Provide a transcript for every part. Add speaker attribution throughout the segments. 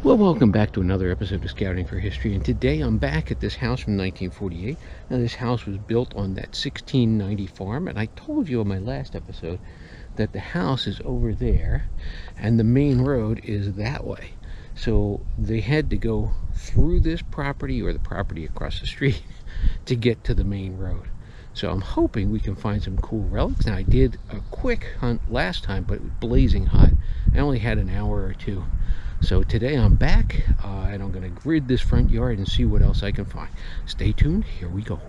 Speaker 1: Well, welcome back to another episode of Scouting for History, and today I'm back at this house from 1948. Now, this house was built on that 1690 farm, and I told you in my last episode that the house is over there and the main road is that way. So they had to go through this property or the property across the street to get to the main road. So I'm hoping we can find some cool relics. Now, I did a quick hunt last time, but it was blazing hot. I only had an hour or two. So today I'm back and I'm going to grid this front yard and see what else I can find. Stay tuned, here we go.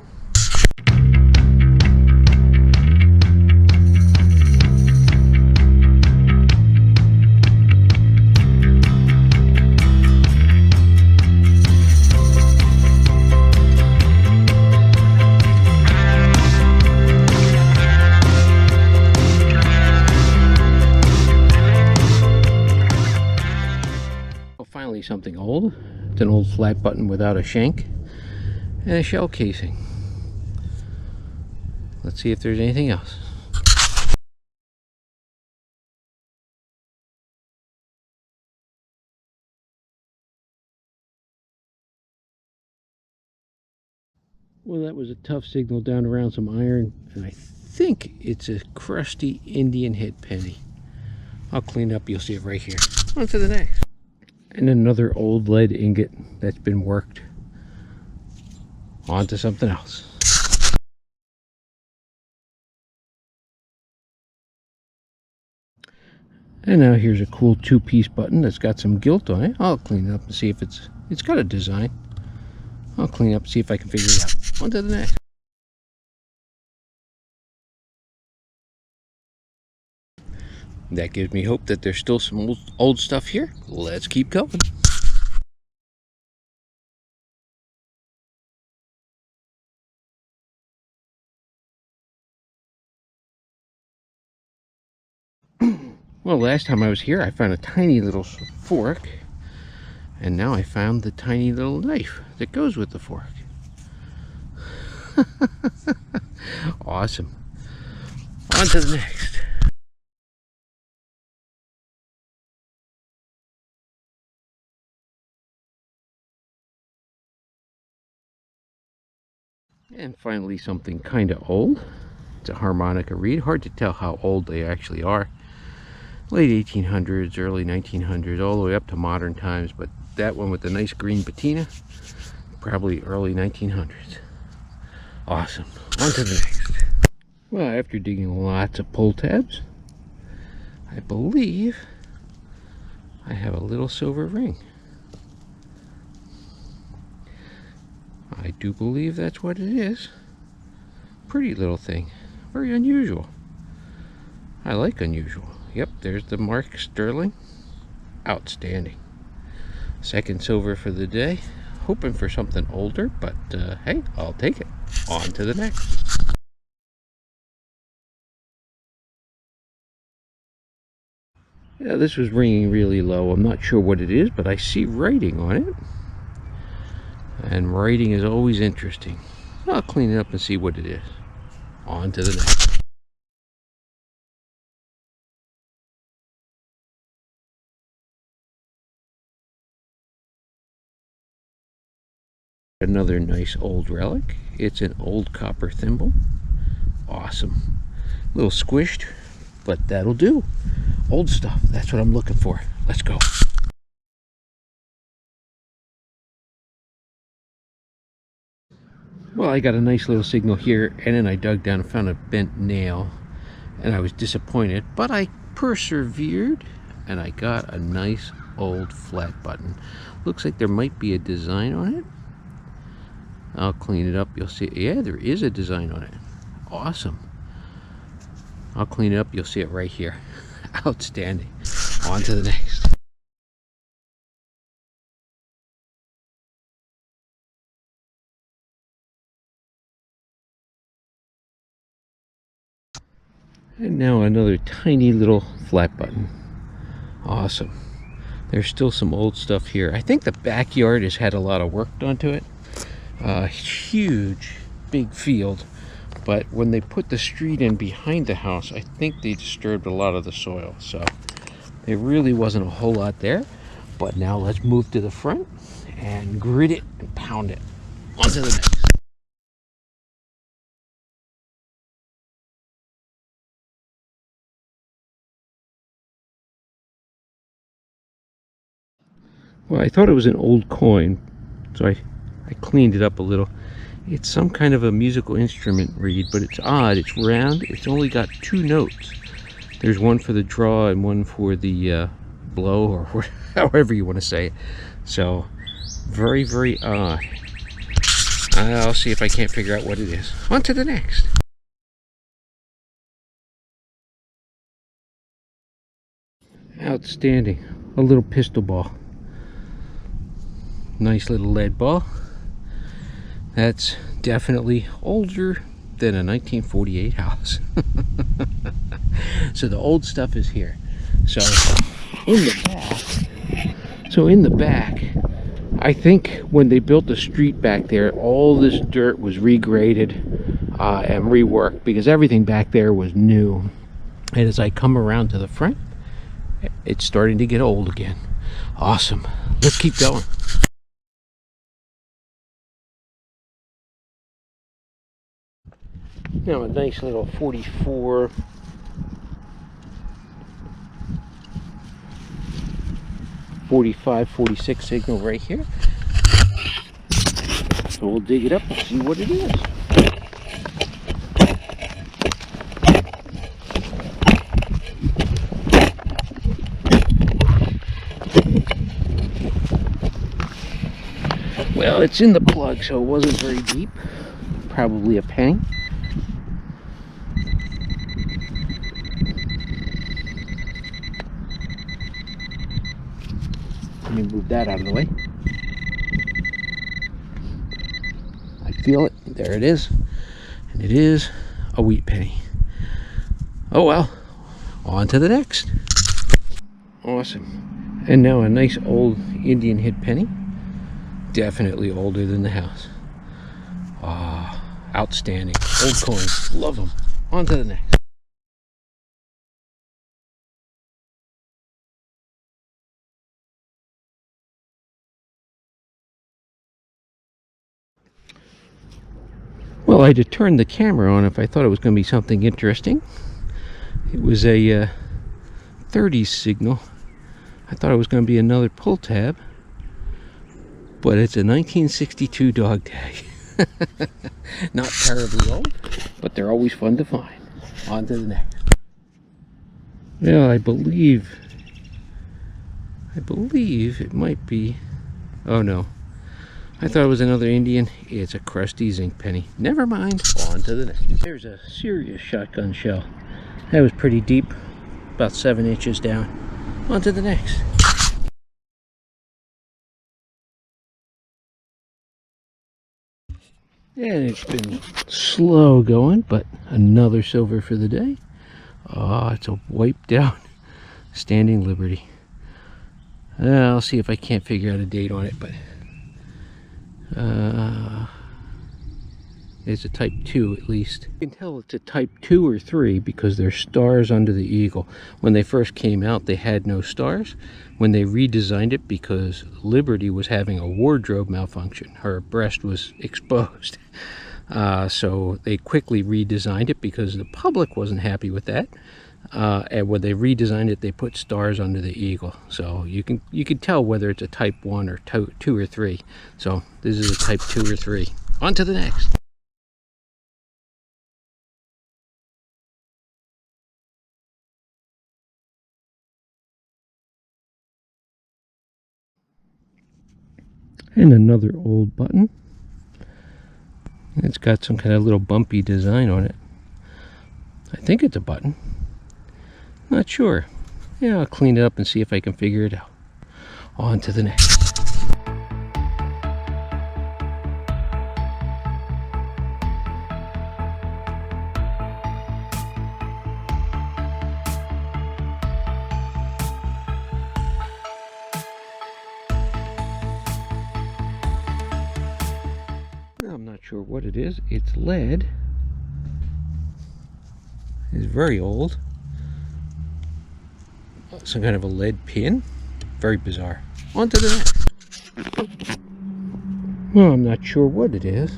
Speaker 1: Finally something old. It's an old flat button without a shank and a shell casing. Let's see if there's anything else. Well, that was a tough signal down around some iron, and I think it's a crusty Indian head penny. I'll clean it up, you'll see it right here. On to the next. And another old lead ingot that's been worked. On to something else. And now here's a cool two-piece button that's got some gilt on it. I'll clean it up and see if it's got a design. I'll clean it up and see if I can figure it out. On to the next. That gives me hope that there's still some old stuff here. Let's keep going. Well, last time I was here, I found a tiny little fork, and now I found the tiny little knife that goes with the fork. Awesome. On to the next. And finally something kind of old. It's a harmonica reed. Hard to tell how old they actually are. Late 1800s, early 1900s, all the way up to modern times. But that one with the nice green patina, probably early 1900s. Awesome. On to the next. Well, after digging lots of pull tabs, I believe I have a little silver ring. I do believe that's what it is. Pretty little thing. Very unusual. I like unusual. Yep, there's the mark sterling. Outstanding. Second silver for the day. Hoping for something older, but hey, I'll take it. On to the next. Yeah, this was ringing really low. I'm not sure what it is, but I see writing on it. And writing is always interesting. I'll clean it up and see what it is. On to the next. Another nice old relic. It's an old copper thimble. Awesome. A little squished, but that'll do. Old stuff. That's what I'm looking for. Let's go. Well, I got a nice little signal here, and then I dug down and found a bent nail, and I was disappointed, but I persevered, and I got a nice old flat button. Looks like there might be a design on it. I'll clean it up, you'll see. Yeah, there is a design on it. Awesome. I'll clean it up, you'll see it right here. Outstanding. On to the next. And now another tiny little flat button. Awesome. There's still some old stuff here. I think the backyard has had a lot of work done to it. Huge, big field. But when they put the street in behind the house, I think they disturbed a lot of the soil. So there really wasn't a whole lot there. But now let's move to the front and grit it and pound it. On to the next. Well, I thought it was an old coin, so I cleaned it up a little. It's some kind of a musical instrument reed, but it's odd. It's round. It's only got 2 notes. There's one for the draw and one for the blow, or however you want to say it. So, very, very odd. I'll see if I can't figure out what it is. On to the next. Outstanding. A little pistol ball. Nice little lead ball. That's definitely older than a 1948 house. So the old stuff is here. So in the back, I think when they built the street back there, all this dirt was regraded and reworked, because everything back there was new. And as I come around to the front, it's starting to get old again. Awesome. Let's keep going. Now a nice little 44 45 46 signal right here. So we'll dig it up and see what it is. Well, it's in the plug, so it wasn't very deep. Probably a penny. Let me move that out of the way. I feel it. There it is. And it is a wheat penny. Oh well. On to the next. Awesome. And now a nice old Indian head penny. Definitely older than the house. Ah, outstanding. Old coins. Love them. On to the next. Well, I had to turn the camera on if I thought it was going to be something interesting. It was a 30s signal. I thought it was going to be another pull tab, but it's a 1962 dog tag. Not terribly old, but they're always fun to find. On to the next. Well, I believe it might be, oh no, I thought it was another Indian. It's a crusty zinc penny. Never mind. On to the next. There's a serious shotgun shell. That was pretty deep, about 7 inches down. On to the next. And it's been slow going, but another silver for the day. Oh, it's a wiped out Standing Liberty. I'll see if I can't figure out a date on it, but it's a type 2 at least. You can tell it's a type 2 or 3 because there's stars under the eagle. When they first came out, they had no stars. When they redesigned it, because Liberty was having a wardrobe malfunction, her breast was exposed. So they quickly redesigned it because the public wasn't happy with that. And when they redesigned it, they put stars under the eagle. So you can tell whether it's a type 1 or 2 or 3. So this is a type 2 or 3. On to the next. And another old button. It's got some kind of little bumpy design on it. I think it's a button. Not sure. Yeah, I'll clean it up and see if I can figure it out. On to the next. I'm not sure what it is. It's lead. It's very old. Some kind of a lead pin. Very bizarre. On to the next. Well, I'm not sure what it is.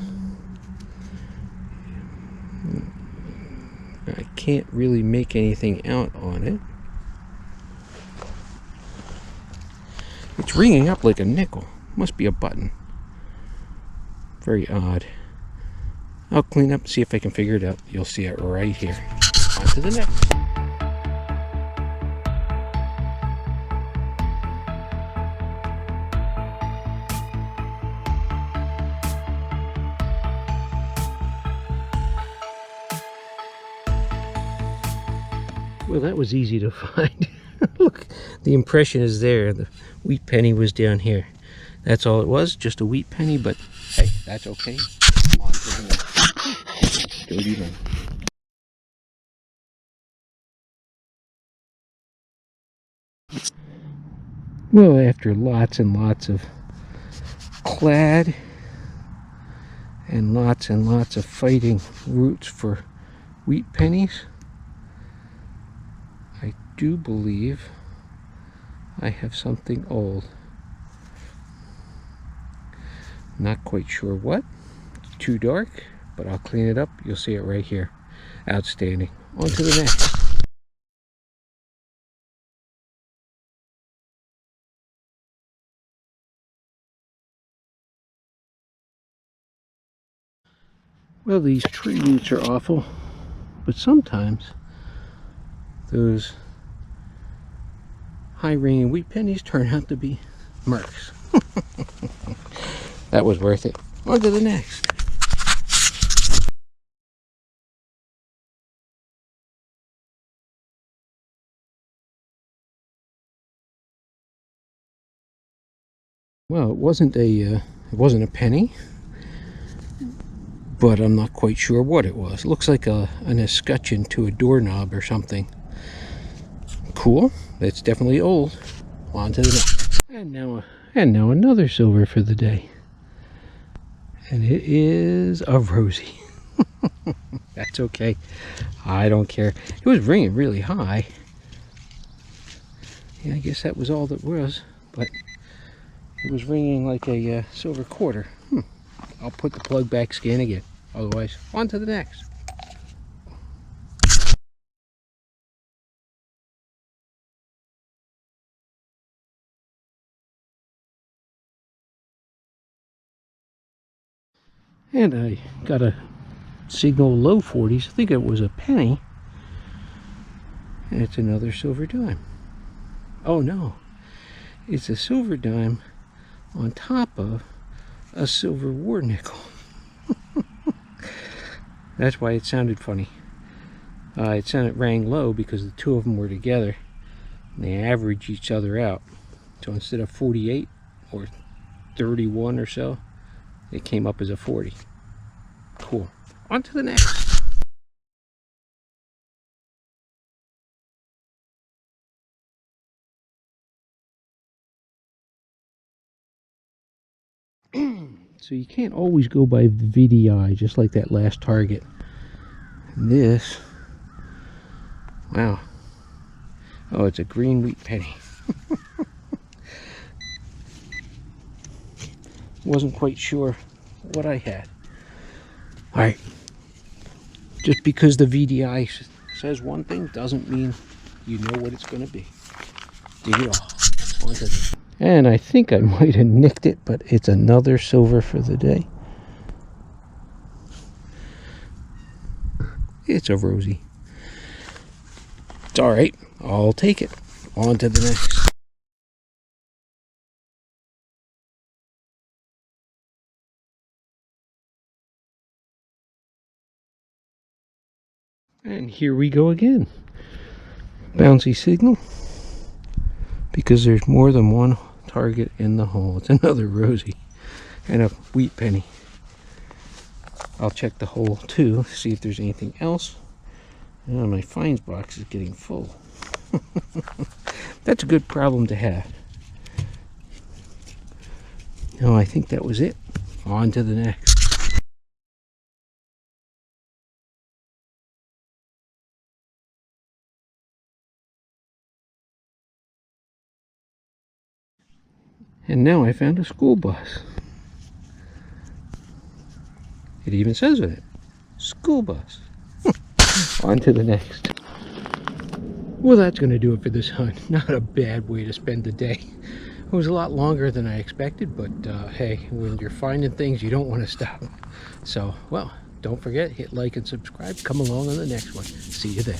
Speaker 1: I can't really make anything out on it. It's ringing up like a nickel. Must be a button. Very odd. I'll clean up and see if I can figure it out. You'll see it right here. On to the next. Well, that was easy to find. Look, the impression is there. The wheat penny was down here. That's all it was, just a wheat penny, but hey, that's okay. On to the next. Dirty run. Well, after lots and lots of clad and lots of fighting roots for wheat pennies, I do believe I have something old. Not quite sure what. It's too dark, but I'll clean it up. You'll see it right here. Outstanding. On to the next. Well, these tree roots are awful, but sometimes those high-ringing wheat pennies turn out to be mercs. That was worth it. On to the next. Well, it wasn't a penny, but I'm not quite sure what it was. It looks like an escutcheon to a doorknob or something. Cool. It's definitely old. On to the next. And now another silver for the day. And it is a rosy. That's okay. I don't care. It was ringing really high. Yeah, I guess that was all that was, but it was ringing like a silver quarter. I'll put the plug back, scan again. Otherwise, on to the next. And I got a signal low 40s. I think it was a penny. And it's another silver dime. Oh no, it's a silver dime on top of a silver war nickel. That's why it sounded funny. It rang low because the two of them were together. And they average each other out. So instead of 48 or 31 or so, it came up as a 40. Cool. On to the next. So you can't always go by the VDI, just like that last target. This, wow. Oh, it's a green wheat penny. Wasn't quite sure what I had. Alright. Just because the VDI says one thing doesn't mean you know what it's going to be. Dig it off. On to the... And I think I might have nicked it, but it's another silver for the day. It's a rosy. It's alright. I'll take it. On to the next. And here we go again. Bouncy signal. Because there's more than one target in the hole. It's another rosy. And a wheat penny. I'll check the hole too, see if there's anything else. Oh, my finds box is getting full. That's a good problem to have. No, I think that was it. On to the next. And now I found a school bus. It even says in it, school bus. On to the next. Well, that's going to do it for this hunt. Not a bad way to spend the day. It was a lot longer than I expected, but hey, when you're finding things, you don't want to stop. So, well, don't forget, hit like and subscribe. Come along on the next one. See you then.